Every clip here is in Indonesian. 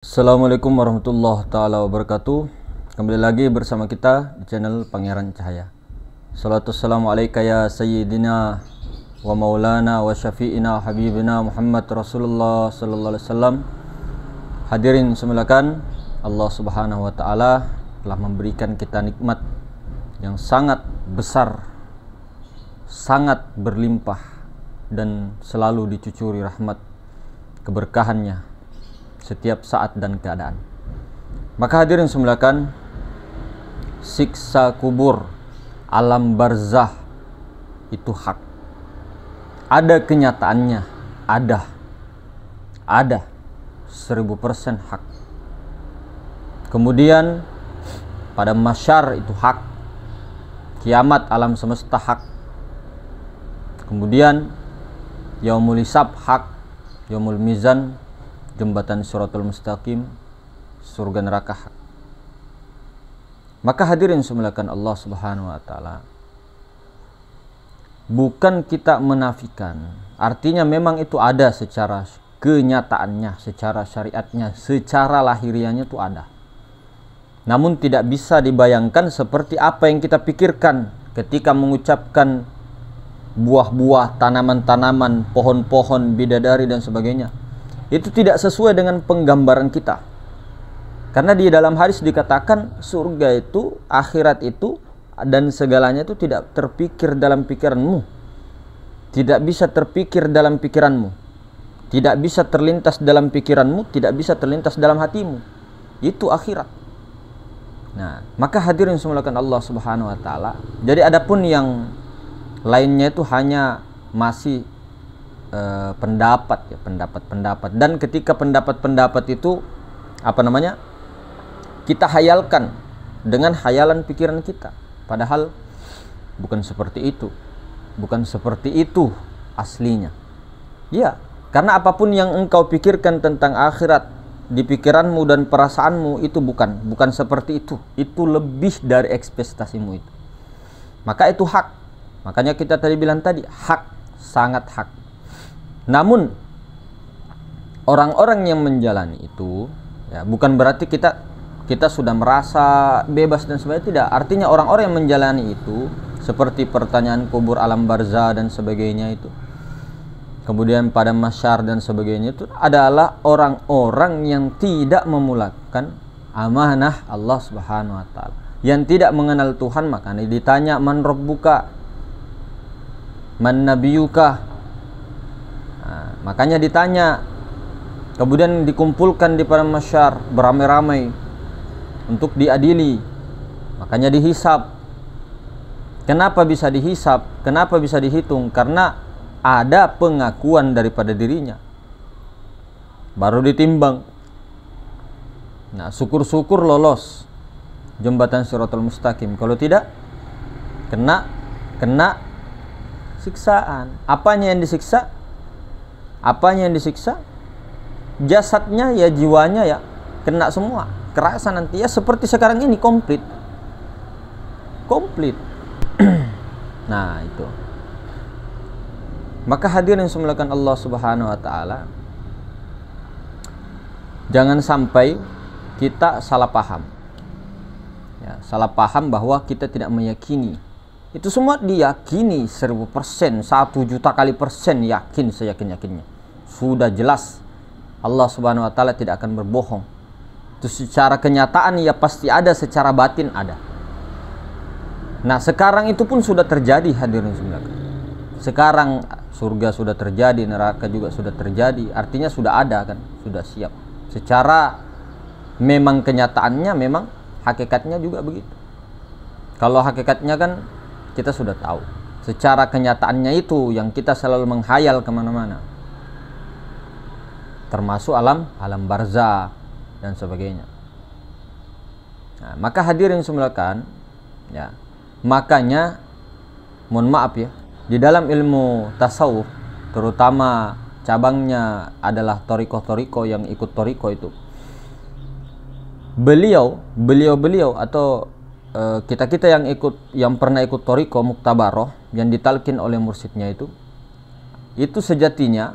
Assalamualaikum warahmatullahi taala wabarakatuh. Kembali lagi bersama kita di channel Pangeran Cahaya. Salatu wassalamu alaika ya sayyidina wa maulana wa syafi'ina habibina Muhammad Rasulullah sallallahu alaihi wasallam. Hadirin semulakan, Allah Subhanahu wa taala telah memberikan kita nikmat yang sangat besar, sangat berlimpah, dan selalu dicucuri rahmat keberkahannya setiap saat dan keadaan. Maka hadirin semulakan, siksa kubur, alam barzah itu hak. Ada kenyataannya, ada 1000% hak. Kemudian pada masyar itu hak. Kiamat alam semesta hak. Kemudian yaumul hisab hak, yaumul mizan, jembatan Shiratal Mustaqim, surga neraka hak. Maka hadirin semulakan Allah Subhanahu wa taala, bukan kita menafikan, artinya memang itu ada secara kenyataannya, secara syariatnya, secara lahiriahnya itu ada. Namun tidak bisa dibayangkan seperti apa yang kita pikirkan ketika mengucapkan buah-buah, tanaman-tanaman, pohon-pohon, bidadari dan sebagainya. Itu tidak sesuai dengan penggambaran kita. Karena di dalam hadis dikatakan surga itu, akhirat itu, dan segalanya itu tidak terpikir dalam pikiranmu. Tidak bisa terpikir dalam pikiranmu. Tidak bisa terlintas dalam pikiranmu, tidak bisa terlintas dalam hatimu. Itu akhirat. Nah, maka hadirin semulakan Allah Subhanahu wa taala. Jadi adapun yang lainnya itu hanya masih pendapat, dan ketika pendapat itu kita hayalkan dengan hayalan pikiran kita, padahal bukan seperti itu aslinya. Ya, karena apapun yang engkau pikirkan tentang akhirat di pikiranmu dan perasaanmu itu bukan seperti itu lebih dari ekspektasimu itu. Maka itu hak. Makanya kita tadi bilang hak, sangat hak. Namun orang-orang yang menjalani itu, ya, bukan berarti kita sudah merasa bebas dan sebagainya, tidak. Artinya orang-orang yang menjalani itu, seperti pertanyaan kubur, alam barzah dan sebagainya itu, kemudian pada masyar dan sebagainya itu adalah orang-orang yang tidak memulakan amanah Allah Subhanahu wa taala, yang tidak mengenal Tuhan. Makanya ditanya man rabbuka, man nabiyuka. Nah, makanya ditanya, kemudian dikumpulkan di padang masyar beramai-ramai untuk diadili. Makanya dihisab. Kenapa bisa dihisab? Kenapa bisa dihitung? Karena ada pengakuan daripada dirinya, baru ditimbang. Nah, syukur-syukur lolos jembatan Shiratal Mustaqim. Kalau tidak, kena siksaan. Apanya yang disiksa? Jasadnya ya, jiwanya ya, kena semua. Kerasa nanti ya, seperti sekarang ini komplit. Nah, itu. Maka hadirin semulakan Allah Subhanahu wa taala, jangan sampai kita salah paham. Ya, salah paham bahwa kita tidak meyakini. Itu semua diyakini 1000%, 1 juta kali persen yakin, seyakin-yakinnya. Sudah jelas Allah Subhanahu wa taala tidak akan berbohong. Itu secara kenyataan ya pasti ada, secara batin ada. Nah, sekarang itu pun sudah terjadi hadirin semua. Sekarang surga sudah terjadi, neraka juga sudah terjadi. Artinya sudah ada kan, sudah siap. Secara memang kenyataannya, memang hakikatnya juga begitu. Kalau hakikatnya kan kita sudah tahu. Secara kenyataannya itu yang kita selalu menghayal kemana-mana, termasuk alam barzah dan sebagainya. Nah, maka hadirin semulakan, ya, makanya mohon maaf ya, di dalam ilmu tasawuf, terutama cabangnya adalah toriko yang ikut toriko itu, beliau atau kita yang pernah ikut toriko muktabaroh yang ditalkin oleh mursyidnya itu sejatinya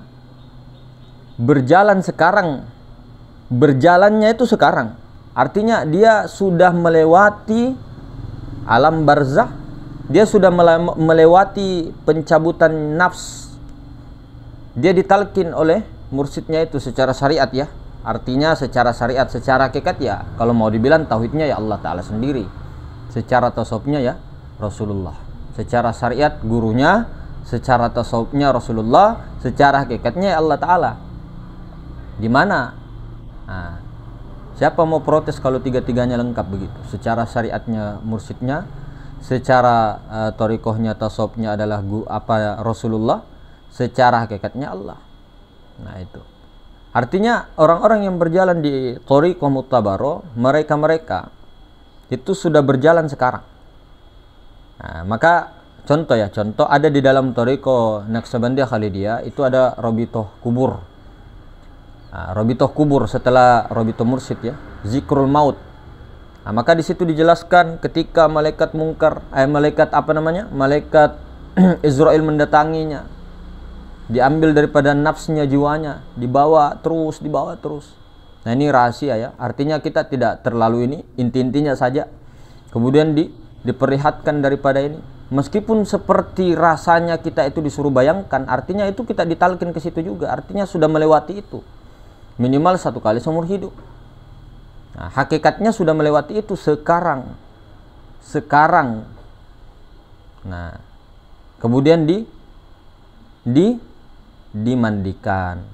berjalan sekarang berjalannya itu sekarang. Artinya dia sudah melewati alam barzah, dia sudah melewati pencabutan nafs. Dia ditalkin oleh mursyidnya itu secara syariat ya. Artinya secara syariat, secara hakikat ya, kalau mau dibilang tauhidnya ya Allah Ta'ala sendiri. Secara tasawufnya ya Rasulullah. Secara syariat gurunya, secara tasawufnya Rasulullah, secara hakikatnya ya Allah Ta'ala. Di mana? Nah, siapa mau protes kalau tiga-tiganya lengkap begitu? Secara syariatnya mursyidnya, secara thariqahnya tasawufnya adalah Rasulullah, secara hakikatnya Allah. Nah itu. Artinya orang-orang yang berjalan di thariqah muttabaroh, mereka itu sudah berjalan sekarang. Nah, maka contoh ada di dalam thariqah Naqsabandiyah Khalidiyah itu ada Rabithah kubur. Nah, Rabithah kubur setelah Rabithah mursyid ya, zikrul maut. Nah, maka di situ dijelaskan ketika malaikat malaikat Israel mendatanginya, diambil daripada nafsnya, jiwanya, dibawa terus. Nah, ini rahasia ya. Artinya kita tidak terlalu ini, inti-intinya saja. Kemudian diperlihatkan daripada ini. Meskipun seperti rasanya kita itu disuruh bayangkan, artinya itu kita ditalkin ke situ juga. Artinya sudah melewati itu. Minimal 1 kali seumur hidup. Nah, hakikatnya sudah melewati itu sekarang. Nah, kemudian dimandikan.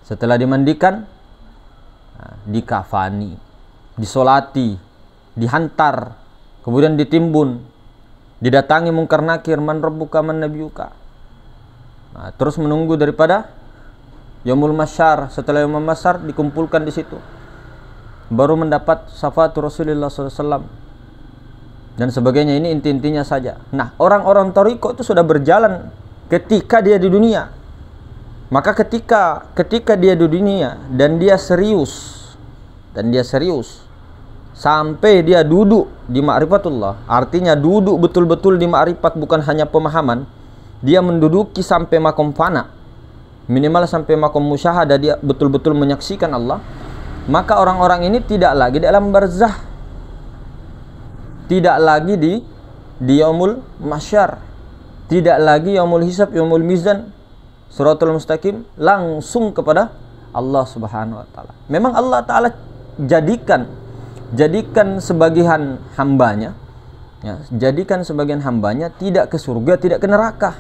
Setelah dimandikan, nah, dikafani, disolati, dihantar, kemudian ditimbun, didatangi mungkar nakir, man rabbuka man nabiyuka. Nah, terus menunggu daripada Yaumul Mahsyar. Setelah Yaumul Mahsyar dikumpulkan di situ, baru mendapat syafaat Rasulullah SAW dan sebagainya. Ini inti-intinya saja. Nah, orang-orang thariqah itu sudah berjalan ketika dia di dunia. Maka ketika dia di dunia dan dia serius sampai dia duduk di ma'rifatullah, artinya duduk betul-betul di ma'rifat, bukan hanya pemahaman, dia menduduki sampai makom fana, minimal sampai makom musyahadah, dia betul-betul menyaksikan Allah. Maka orang-orang ini tidak lagi di alam barzah, tidak lagi di yaumul mahsyar, tidak lagi yaumul hisab, yaumul mizan, suratul mustaqim, langsung kepada Allah Subhanahu wa taala. Memang Allah Taala jadikan sebagian hambanya ya, tidak ke surga, tidak ke neraka.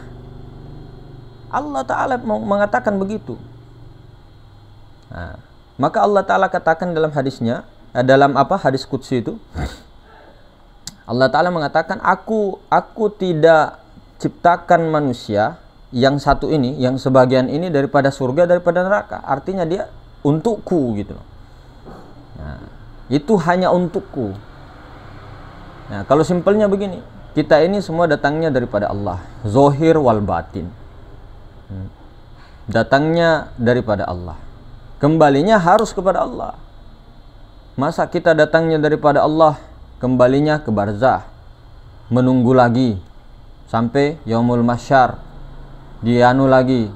Allah Ta'ala mengatakan begitu. Nah, maka Allah Ta'ala katakan dalam hadisnya, dalam hadis qudsi itu, Allah Ta'ala mengatakan, aku tidak ciptakan manusia yang satu ini, yang sebagian ini daripada surga, daripada neraka. Artinya dia untukku gitu loh. Nah, itu hanya untukku. Nah, kalau simpelnya begini, kita ini semua datangnya daripada Allah, zohir wal batin. Datangnya daripada Allah, kembalinya harus kepada Allah. Masa kita datangnya daripada Allah, kembalinya ke barzah, menunggu lagi sampai yaumul mahsyar, dianu lagi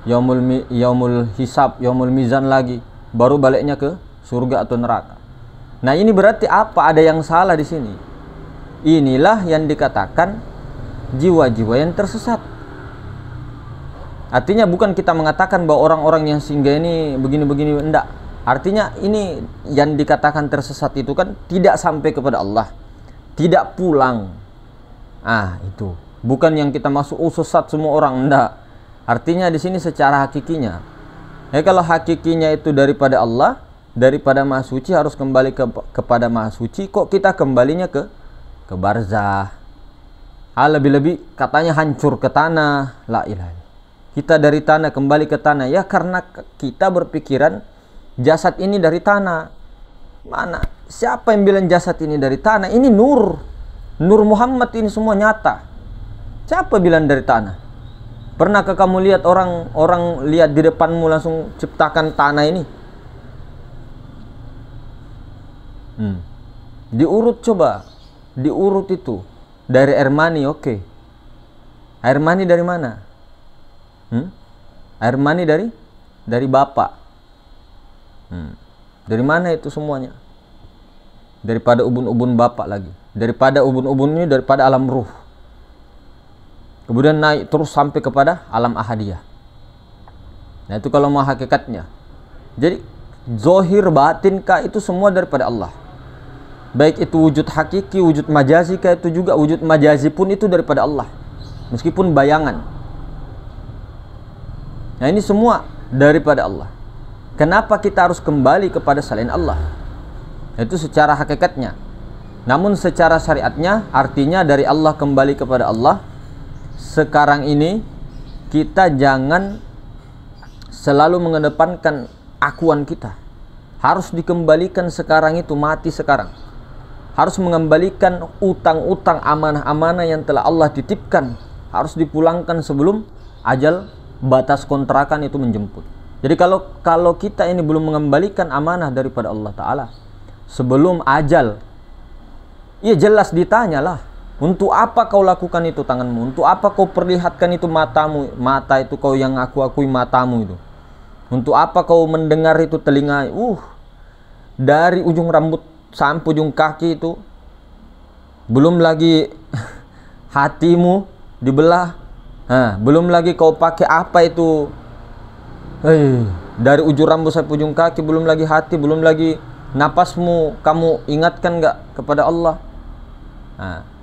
yaumul hisab, yaumul mizan lagi, baru baliknya ke surga atau neraka. Nah, ini berarti apa? Ada yang salah di sini. Inilah yang dikatakan jiwa-jiwa yang tersesat. Artinya bukan kita mengatakan bahwa orang-orang yang singgah ini begini-begini, enggak. Artinya ini yang dikatakan tersesat itu kan tidak sampai kepada Allah, tidak pulang. Itu bukan yang kita masuk sesat semua orang, enggak. Artinya di sini secara hakikinya. Kalau hakikinya itu daripada Allah, daripada Maha Suci, harus kembali kepada Maha Suci. Kok kita kembalinya ke barzah? Lebih-lebih katanya hancur ke tanah. La ilaha. Kita dari tanah kembali ke tanah, ya karena kita berpikiran jasad ini dari tanah. Mana? Siapa yang bilang jasad ini dari tanah? Ini nur Muhammad, ini semua nyata. Siapa bilang dari tanah? Pernahkah kamu lihat orang lihat di depanmu langsung ciptakan tanah ini? Diurut, coba diurut itu dari air mani. Oke. Air mani dari mana? Air mani dari bapak. Dari mana itu semuanya? Daripada ubun-ubun bapak lagi. Daripada ubun-ubun ini, daripada alam ruh. Kemudian naik terus sampai kepada alam ahadiyah. Nah itu kalau mau hakikatnya. Jadi zohir batinkah itu semua daripada Allah. Baik itu wujud hakiki, wujud majazi kah, itu juga wujud majazi pun itu daripada Allah. Meskipun bayangan. Nah ini semua daripada Allah. Kenapa kita harus kembali kepada selain Allah? Itu secara hakikatnya. Namun secara syariatnya, artinya dari Allah kembali kepada Allah. Sekarang ini kita jangan selalu mengedepankan akuan kita. Harus dikembalikan sekarang itu, mati sekarang. Harus mengembalikan utang-utang, amanah-amanah yang telah Allah titipkan. Harus dipulangkan sebelum ajal batas kontrakan itu menjemput. Jadi kalau kita ini belum mengembalikan amanah daripada Allah Ta'ala sebelum ajal, ya jelas ditanyalah, untuk apa kau lakukan itu tanganmu, untuk apa kau perlihatkan itu matamu, mata itu kau yang aku akui matamu itu, untuk apa kau mendengar itu telinga, dari ujung rambut sampai ujung kaki itu, belum lagi hatimu dibelah, belum lagi kau pakai apa itu, dari ujung rambut sampai ujung kaki, belum lagi hati, belum lagi napasmu kamu ingatkan nggak kepada Allah.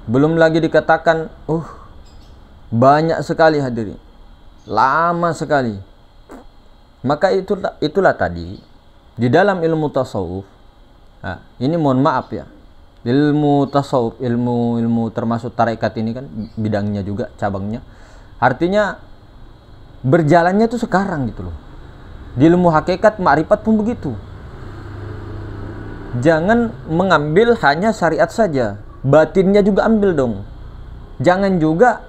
Belum lagi dikatakan banyak sekali hadirin, lama sekali. Maka itulah tadi di dalam ilmu tasawuf. Ini mohon maaf ya, ilmu tasawuf, ilmu termasuk tarekat ini kan bidangnya juga, cabangnya. Artinya berjalannya itu sekarang gitu loh. Di ilmu hakikat ma'rifat pun begitu. Jangan mengambil hanya syariat saja, batinnya juga ambil dong. Jangan juga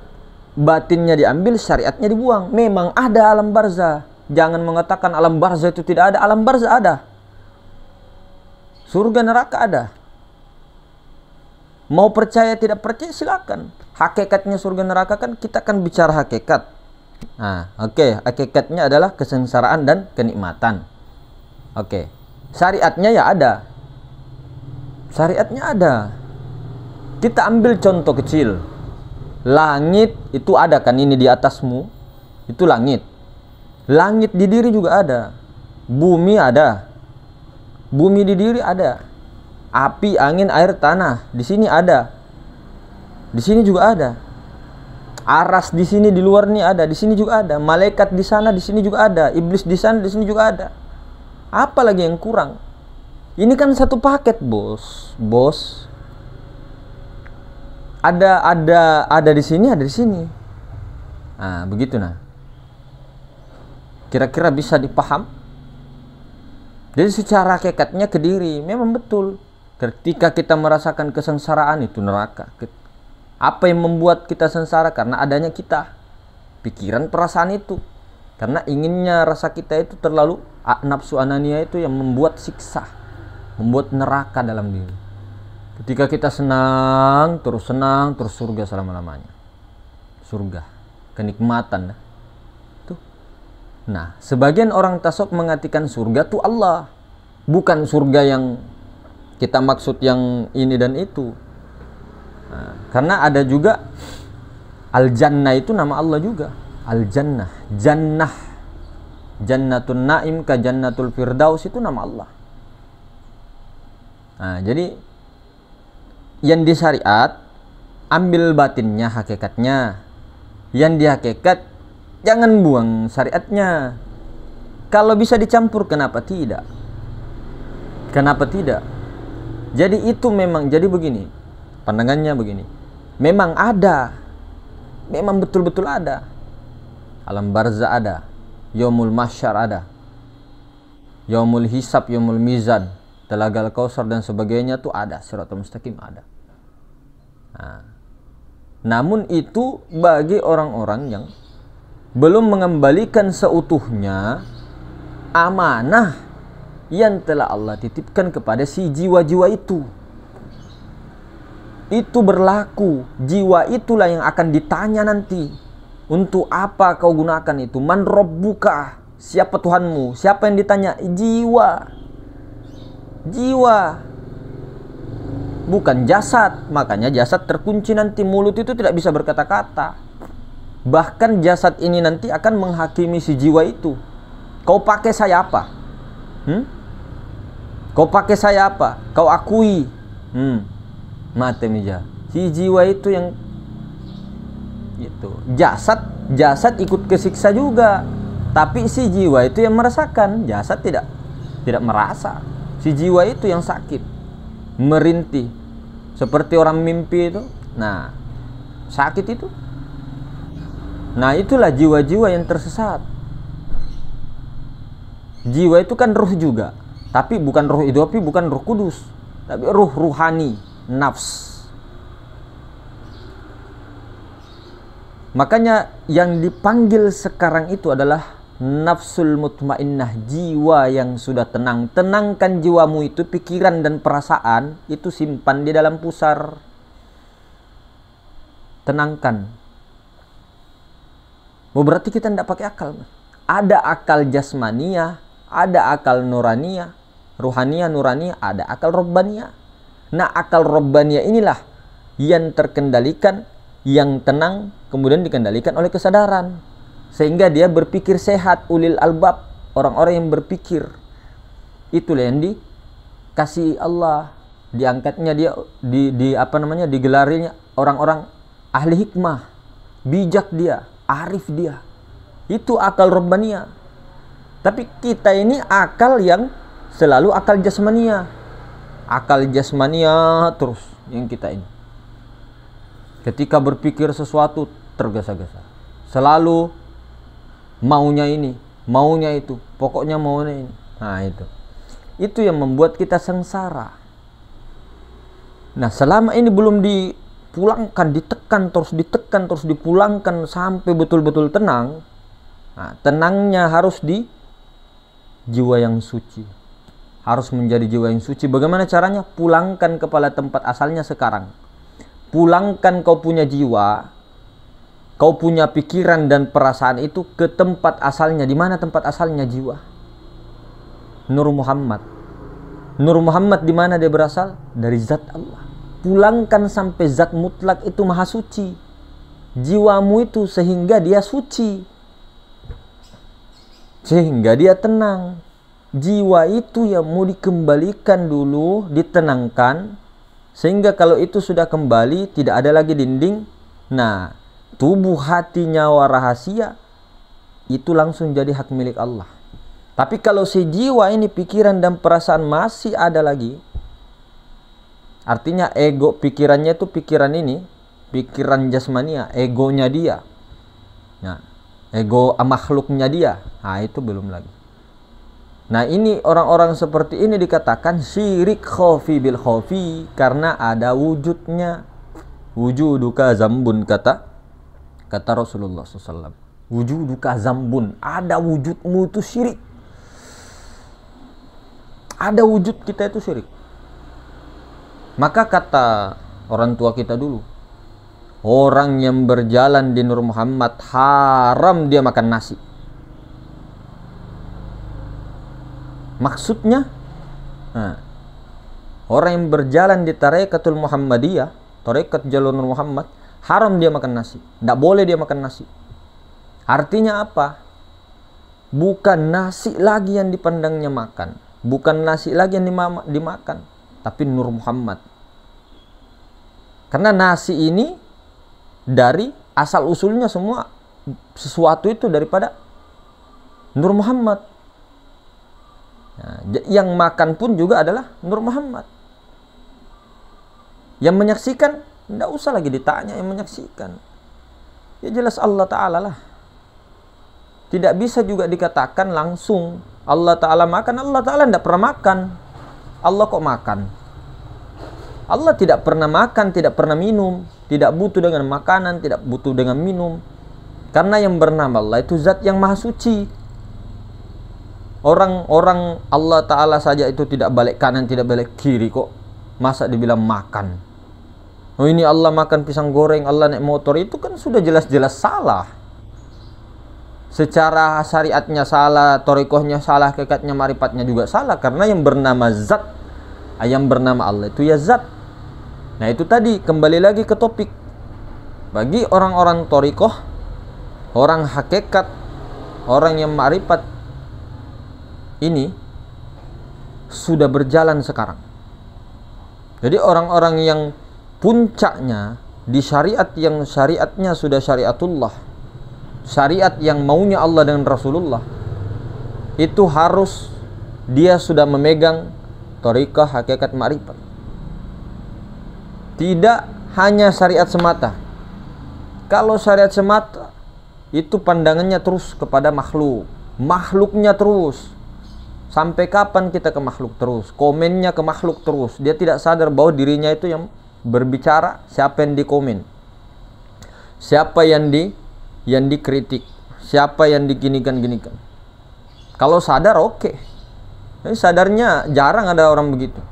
batinnya diambil, syariatnya dibuang. Memang ada alam barzah. Jangan mengatakan alam barzah itu tidak ada. Alam barzah ada. Surga neraka ada. Mau percaya tidak percaya silakan. Hakikatnya surga neraka kan kita kan bicara hakikat. Hakikatnya adalah kesengsaraan dan kenikmatan. Syariatnya ya ada. Syariatnya ada. Kita ambil contoh kecil. Langit itu ada kan, ini di atasmu. Itu langit. Langit di diri juga ada. Bumi ada. Bumi di diri ada. Api, angin, air, tanah di sini ada. Di sini juga ada. Aras di sini, di luar nih ada, di sini juga ada. Malaikat di sana, di sini juga ada. Iblis di sana, di sini juga ada. Apa lagi yang kurang? Ini kan satu paket, bos. Ada di sini, ada di sini. Begitu nah. Kira-kira bisa dipaham? Jadi secara hakikatnya ke diri memang betul. Ketika kita merasakan kesengsaraan itu neraka. Apa yang membuat kita sengsara? Karena adanya kita, pikiran, perasaan itu. Karena inginnya rasa kita itu terlalu nafsu anania itu yang membuat siksa, membuat neraka dalam diri. Ketika kita senang terus surga selama-lamanya. Surga, kenikmatan. Tuh. Nah, sebagian orang tasawuf mengartikan surga itu Allah. Bukan surga yang kita maksud yang ini dan itu. Karena ada juga Al-Jannah itu nama Allah juga. Al-Jannah, Jannah, Jannatun Naim ka Jannatul Firdaus itu nama Allah. Jadi yang di syariat ambil batinnya, hakikatnya. Yang di hakikat jangan buang syariatnya. Kalau bisa dicampur, kenapa tidak? Kenapa tidak? Jadi itu memang, jadi begini. Pandangannya begini, memang ada, memang betul-betul ada. Alam barzah ada, yaumul mahsyar ada, yaumul hisab, yaumul mizan, telaga Kausar dan sebagainya tuh ada, Shiratal Mustaqim ada. Namun itu bagi orang-orang yang belum mengembalikan seutuhnya amanah yang telah Allah titipkan kepada si jiwa-jiwa itu. Itu berlaku, jiwa itulah yang akan ditanya nanti. Untuk apa kau gunakan itu? Man rabbuka? Siapa Tuhanmu? Siapa yang ditanya? Jiwa. jiwa, bukan jasad. Makanya jasad terkunci nanti, mulut itu tidak bisa berkata-kata. Bahkan jasad ini nanti akan menghakimi si jiwa itu. Kau pakai saya apa? Kau pakai saya apa? Kau akui. Mate meja. Si jiwa itu yang itu. Jasad ikut kesiksa juga. Tapi si jiwa itu yang merasakan. Jasad tidak merasa. Si jiwa itu yang sakit, merintih. Seperti orang mimpi itu. Nah, sakit itu. Nah, itulah jiwa-jiwa yang tersesat. Jiwa itu kan ruh juga, tapi bukan ruh idapi, bukan ruh kudus, tapi ruh ruhani, nafs. Makanya yang dipanggil sekarang itu adalah nafsul mutmainnah, jiwa yang sudah tenang. Tenangkan jiwamu itu, pikiran dan perasaan itu simpan di dalam pusar. Tenangkan. Berarti kita tidak pakai akal. Ada akal jasmania, ada akal nurania, ruhania, nurania, ada akal robbaniyah. Nah, akal robbaniyah inilah yang terkendalikan, yang tenang, kemudian dikendalikan oleh kesadaran. Sehingga dia berpikir sehat, ulil albab, orang-orang yang berpikir. Itulah yang dikasih Allah, diangkatnya dia, digelarinya orang-orang ahli hikmah, bijak dia, arif dia. Itu akal robbaniyah. Tapi kita ini akal yang selalu akal jasmania. Akal jasmania terus yang kita ini. Ketika berpikir sesuatu tergesa-gesa. Selalu maunya ini, maunya itu, pokoknya maunya ini. Nah, itu yang membuat kita sengsara. Nah, selama ini belum dipulangkan, ditekan terus dipulangkan sampai betul-betul tenang. Nah, tenangnya harus di jiwa yang suci. Harus menjadi jiwa yang suci. Bagaimana caranya? Pulangkan kepala tempat asalnya sekarang. Pulangkan kau punya jiwa, kau punya pikiran dan perasaan itu ke tempat asalnya. Di mana tempat asalnya jiwa? Nur Muhammad. Nur Muhammad di mana dia berasal? Dari zat Allah. Pulangkan sampai zat mutlak itu maha suci. Jiwamu itu sehingga dia suci. Sehingga dia tenang. Jiwa itu yang mau dikembalikan dulu, ditenangkan. Sehingga kalau itu sudah kembali, tidak ada lagi dinding. Nah, tubuh, hati, nyawa, rahasia itu langsung jadi hak milik Allah. Tapi kalau si jiwa ini, pikiran dan perasaan masih ada lagi, artinya ego, pikirannya itu pikiran ini, pikiran jasmania, egonya dia. Nah, ego makhluknya dia. Nah, itu belum lagi. Nah, ini orang-orang seperti ini dikatakan syirik khofi bil khofi, karena ada wujudnya. Wujuduka zambun, kata Rasulullah SAW. Wujuduka zambun, ada wujudmu itu syirik. Ada wujud kita itu syirik. Maka kata orang tua kita dulu, orang yang berjalan di Nur Muhammad haram dia makan nasi. Maksudnya, orang yang berjalan di Tareqatul Muhammadiyah, Tareqat Jalur Nur Muhammad, haram dia makan nasi. Tidak boleh dia makan nasi. Artinya apa? Bukan nasi lagi yang dipandangnya makan. Bukan nasi lagi yang dimakan. Tapi Nur Muhammad. Karena nasi ini dari asal usulnya semua sesuatu itu daripada Nur Muhammad. Nah, yang makan pun juga adalah Nur Muhammad. Yang menyaksikan, tidak usah lagi ditanya yang menyaksikan. Ya jelas Allah Ta'ala lah. Tidak bisa juga dikatakan langsung Allah Ta'ala makan. Allah Ta'ala tidak pernah makan. Allah kok makan? Allah tidak pernah makan, tidak pernah minum. Tidak butuh dengan makanan, tidak butuh dengan minum. Karena yang bernama Allah itu zat yang maha suci. Orang Allah Ta'ala saja itu tidak balik kanan, tidak balik kiri kok. Masa dibilang makan? Oh, ini Allah makan pisang goreng, Allah naik motor, itu kan sudah jelas-jelas salah. Secara syariatnya salah, torikohnya salah, kekatnya, marifatnya juga salah. Karena yang bernama zat yang bernama Allah itu ya zat. Nah itu tadi, kembali lagi ke topik. Bagi orang-orang thariqah, orang hakikat, orang yang ma'rifat, ini sudah berjalan sekarang. Jadi orang-orang yang puncaknya di syariat yang syariatnya sudah syariatullah, syariat yang maunya Allah dan Rasulullah, itu harus dia sudah memegang thariqah hakikat ma'rifat. Tidak hanya syariat semata. Kalau syariat semata itu pandangannya terus kepada makhluk, makhluknya terus. Sampai kapan kita ke makhluk terus? Komennya ke makhluk terus. Dia tidak sadar bahwa dirinya itu yang berbicara, siapa yang dikomen, siapa yang dikritik, siapa yang diginikan. Kalau sadar oke. Tapi sadarnya jarang ada orang begitu.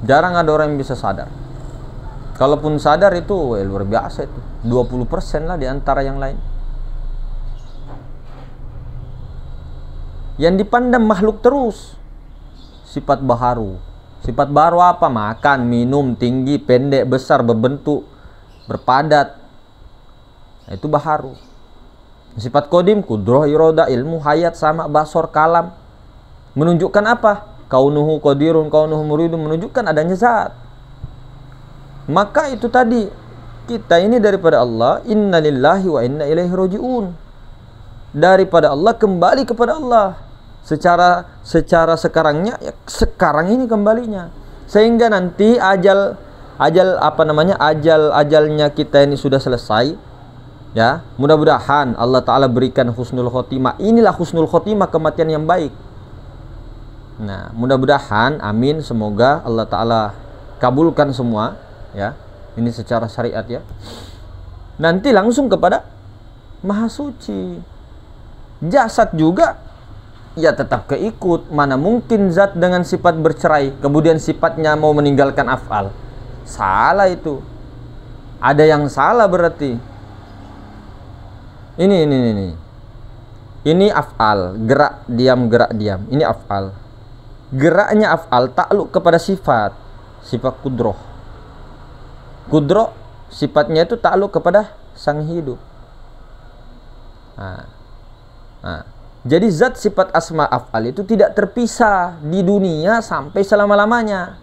Jarang ada orang yang bisa sadar. Kalaupun sadar itu luar biasa itu. 20% lah di antara yang lain. Yang dipandang makhluk terus sifat baharu. Sifat baru apa? Makan, minum, tinggi, pendek, besar, berbentuk, berpadat. Itu baharu. Sifat kodim, kudroh, iroda, ilmu, hayat, sama, basor, kalam. Menunjukkan apa? Kaunuhu qadirun, kaunuhu muridun, menunjukkan adanya zat. Maka itu tadi, kita ini daripada Allah, inna lillahi wa inna ilaihi raji'un. Daripada Allah kembali kepada Allah. Secara sekarangnya ya sekarang ini kembalinya. Sehingga nanti ajalnya kita ini sudah selesai. Ya, mudah-mudahan Allah Ta'ala berikan husnul khotimah. Inilah husnul khotimah, kematian yang baik. Nah, mudah-mudahan, amin, semoga Allah Ta'ala kabulkan semua, ya. Ini secara syariat ya. Nanti langsung kepada Maha Suci. Jasad juga ya tetap keikut. Mana mungkin zat dengan sifat bercerai kemudian sifatnya mau meninggalkan af'al. Salah itu. Ada yang salah berarti. Ini af'al, gerak diam. Ini af'al. Geraknya af'al takluk kepada sifat kudroh. Kudroh sifatnya itu takluk kepada sang hidup. Jadi zat sifat asma af'al itu tidak terpisah di dunia sampai selama-lamanya.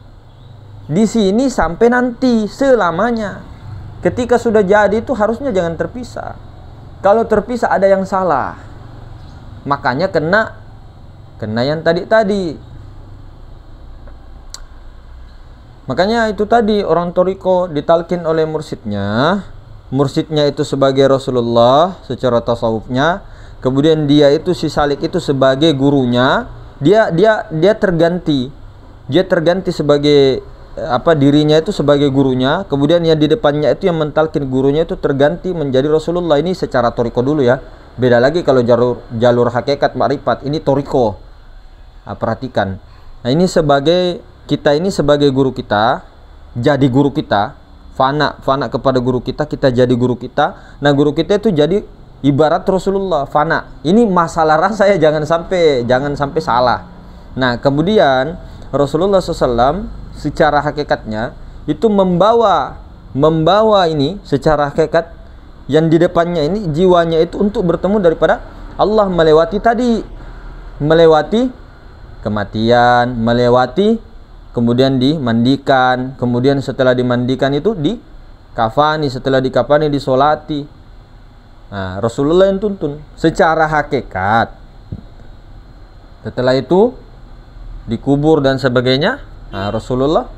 Di sini sampai nanti selamanya. Ketika sudah jadi itu harusnya jangan terpisah. Kalau terpisah ada yang salah. Makanya kena yang tadi. Makanya itu tadi orang thariqah ditalkin oleh mursyidnya. Mursyidnya itu sebagai Rasulullah secara tasawufnya. Kemudian dia itu si salik itu sebagai gurunya. Dia terganti. Dia terganti sebagai dirinya itu sebagai gurunya. Kemudian yang di depannya itu yang mentalkin gurunya itu terganti menjadi Rasulullah. Ini secara thariqah dulu ya. Beda lagi kalau jalur hakikat ma'rifat. Ini thariqah. Perhatikan. Nah, ini kita ini sebagai guru kita, jadi guru kita, fana kepada guru kita jadi guru kita. Nah, guru kita itu jadi ibarat Rasulullah, fana. Ini masalah rasa ya, jangan sampai salah. Nah, kemudian Rasulullah SAW secara hakikatnya itu membawa ini secara hakikat yang di depannya ini jiwanya itu untuk bertemu daripada Allah, melewati kematian, kemudian dimandikan, kemudian setelah dimandikan itu dikafani, setelah dikafani disolati. Nah, Rasulullah yang tuntun secara hakikat. Setelah itu dikubur dan sebagainya. Nah, Rasulullah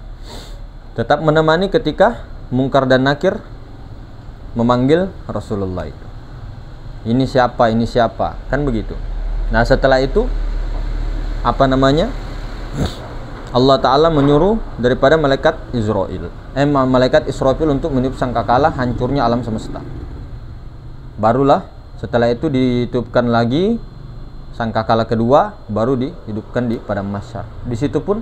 tetap menemani ketika Mungkar dan Nakir memanggil Rasulullah itu. Ini siapa? Kan begitu. Nah, setelah itu Allah Ta'ala menyuruh daripada malaikat Israfil untuk meniup sangkakala hancurnya alam semesta. Barulah setelah itu ditiupkan lagi sangkakala kedua, baru dihidupkan di padang mahsyar. Di situ pun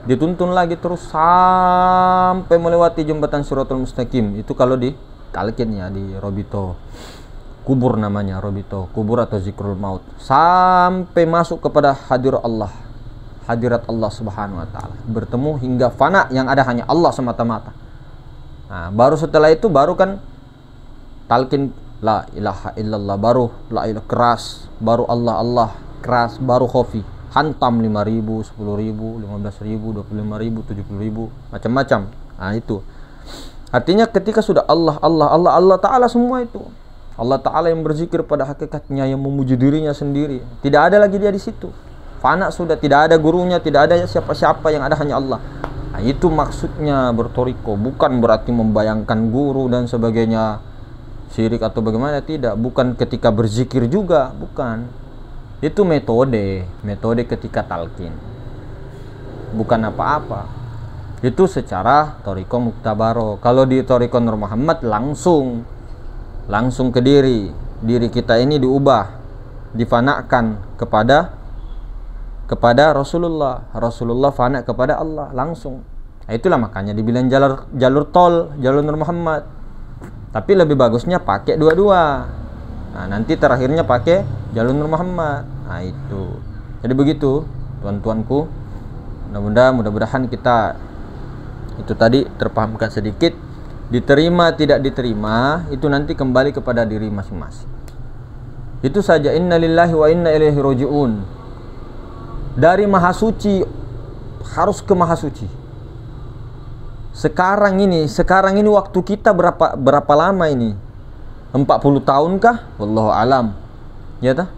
dituntun lagi terus sampai melewati jembatan Shiratal Mustaqim. Itu kalau di talqin ya, di Robito kubur namanya, Robito kubur atau zikrul maut, sampai masuk kepada hadir Allah, hadirat Allah Subhanahu wa taala, bertemu hingga fana, yang ada hanya Allah semata-mata. Nah, baru setelah itu baru kan talqin la ilaha illallah, baru la ilaha keras, baru Allah Allah keras, baru khafi hantam 5.000, 10.000, 15.000, 25.000, 70.000, macam-macam. Nah, itu artinya ketika sudah Allah Allah Allah Allah taala, semua itu Allah taala yang berzikir pada hakikatnya, yang memuji dirinya sendiri, tidak ada lagi dia di situ. Fana sudah, tidak ada gurunya, tidak ada siapa-siapa, yang ada hanya Allah. Nah, itu maksudnya bertoriko, bukan berarti membayangkan guru dan sebagainya, syirik atau bagaimana, tidak. Bukan ketika berzikir juga, bukan. Itu metode ketika talqin, bukan apa-apa. Itu secara toriko muktabaro. Kalau di toriko Nur Muhammad langsung ke diri kita ini diubah, difanakan kepada Rasulullah fana kepada Allah langsung. Nah, itulah makanya dibilang jalur tol, jalur Nur Muhammad. Tapi lebih bagusnya pakai dua-dua. Nah, nanti terakhirnya pakai jalur Nur Muhammad. Nah, itu. Jadi begitu, tuan-tuanku. Mudah-mudahan kita itu tadi terpahamkan sedikit. Diterima tidak diterima itu nanti kembali kepada diri masing-masing. Itu saja. Innalillahi wa inna ilaihi raji'un. Dari maha suci harus ke maha suci. Sekarang ini waktu kita berapa lama ini? 40 tahunkah? Wallahu alam. Ya tah?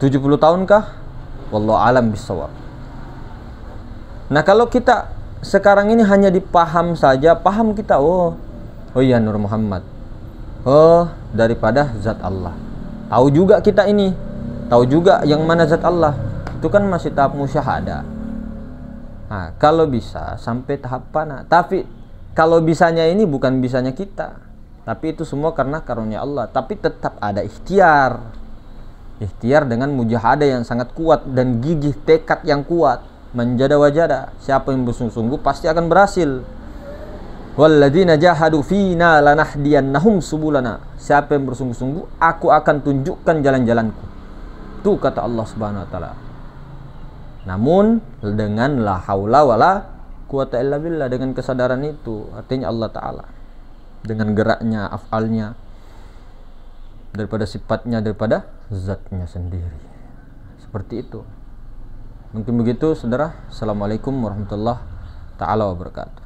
70 tahunkah? Wallahu alam bisawab. Nah, kalau kita sekarang ini hanya dipaham saja, paham kita, oh iya Nur Muhammad, oh daripada zat Allah. Tahu juga kita ini, tahu juga yang mana zat Allah. Itu kan masih tahap musyahadah. Nah, kalau bisa sampai tahap fana. Tapi kalau bisanya ini bukan bisanya kita, tapi itu semua karena karunia Allah. Tapi tetap ada ikhtiar dengan mujahadah yang sangat kuat dan gigih tekad yang kuat. Menjada wajada, siapa yang bersungguh-sungguh pasti akan berhasil. Walladzina jahadu fina lanahdiyannahum subulana. Siapa yang bersungguh-sungguh, aku akan tunjukkan jalan-jalanku. Itu kata Allah Subhanahu wa taala. Namun dengan la haula wala quwata illa billah, dengan kesadaran itu, artinya Allah taala dengan geraknya, afalnya, daripada sifatnya, daripada zatnya sendiri. Seperti itu. Mungkin begitu, saudara. Assalamualaikum warahmatullahi taala wabarakatuh.